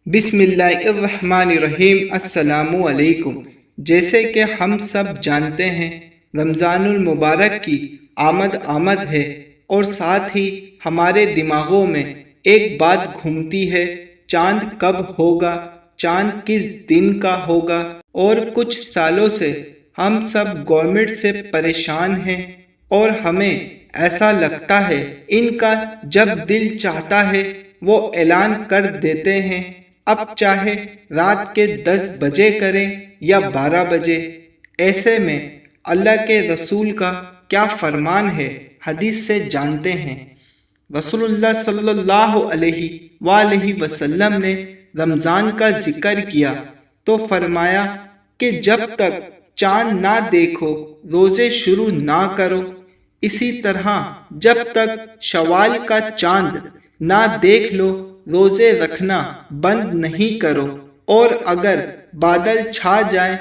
बिस्मिल्लाहिर्रहमानिर्रहीम। अस्सलामु अलैकुम। जैसे कि हम सब जानते हैं, रमज़ानुल मुबारक की आमद है और साथ ही हमारे दिमागों में एक बात घूमती है, चांद कब होगा, चांद किस दिन का होगा। और कुछ सालों से हम सब गवर्नमेंट से परेशान हैं और हमें ऐसा लगता है इनका जब दिल चाहता है वो ऐलान कर देते हैं, अब चाहे रात के 10 बजे करें या 12 बजे। ऐसे में अल्लाह के रसूल का क्या फरमान है, हदीस से जानते हैं। रसूलुल्लाह सल्लल्लाहु अलैहि वसल्लम ने रमज़ान का जिक्र किया तो फरमाया कि जब तक चांद ना देखो रोज़े शुरू ना करो। इसी तरह जब तक शवाल का चांद ना देख लो रोज़े रखना बंद नहीं करो। और अगर बादल छा जाए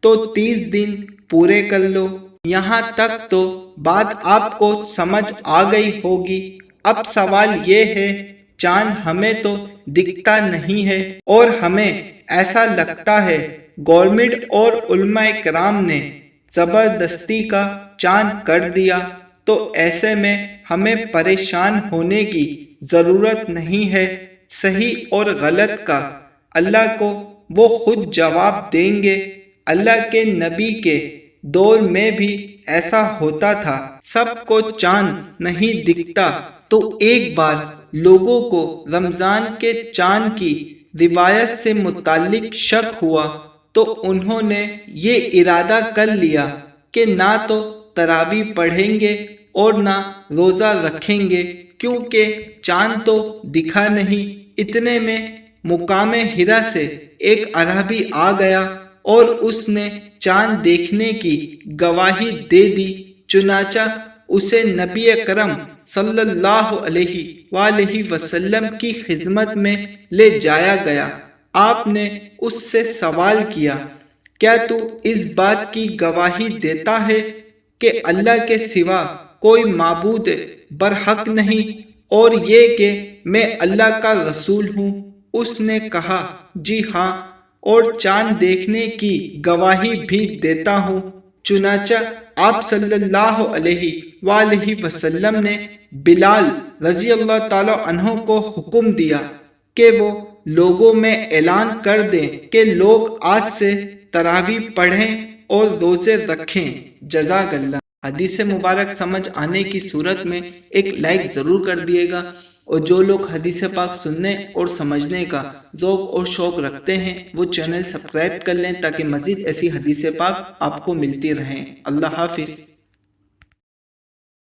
तो 30 दिन पूरे कर लो। यहाँ तक तो बात आपको समझ आ गई होगी। अब सवाल ये है, चांद हमें तो दिखता नहीं है और हमें ऐसा लगता है गवर्नमेंट और उलमाए कराम ने जबरदस्ती का चांद कर दिया, तो ऐसे में हमें परेशान होने की जरूरत नहीं है। सही और गलत का अल्लाह को वो खुद जवाब देंगे। अल्लाह के नबी के दौर में भी ऐसा होता था, सबको चांद नहीं दिखता तो एक बार लोगों को रमजान के चांद की रिवायत से मुताल्लिक शक हुआ तो उन्होंने ये इरादा कर लिया कि ना तो तरावी पढ़ेंगे और ना रोज़ा रखेंगे, क्योंकि चांद तो दिखा नहीं। इतने में मुकामे हिरा से एक अरबी आ गया और उसने चांद देखने की गवाही दे दी। चुनाचा उसे नबी करम सल्लल्लाहु अलैहि वसल्लम की खिदमत में ले जाया गया। आपने उससे सवाल किया, क्या तू इस बात की गवाही देता है कि अल्लाह के सिवा कोई माबूद बरहक नहीं और ये कि मैं अल्लाह का रसूल हूँ? उसने कहा, जी हाँ, और चांद देखने की गवाही भी देता हूँ। चुनाचा आप सल्लल्लाहु अलैहि वसल्लम ने बिलाल रजी अल्लाह ताला अन्हो को हुक्म दिया कि वो लोगों में ऐलान कर दें कि लोग आज से तरावी पढ़ें और रोजे रखें। जज़ाकल्लाह। हदीस मुबारक समझ आने की सूरत में एक लाइक ज़रूर कर दिएगा, और जो लोग हदीस पाक सुनने और समझने का ज़ौक़ और शौक़ रखते हैं वो चैनल सब्सक्राइब कर लें ताकि मज़ीद ऐसी हदीस पाक आपको मिलती रहें। अल्लाह हाफिज़।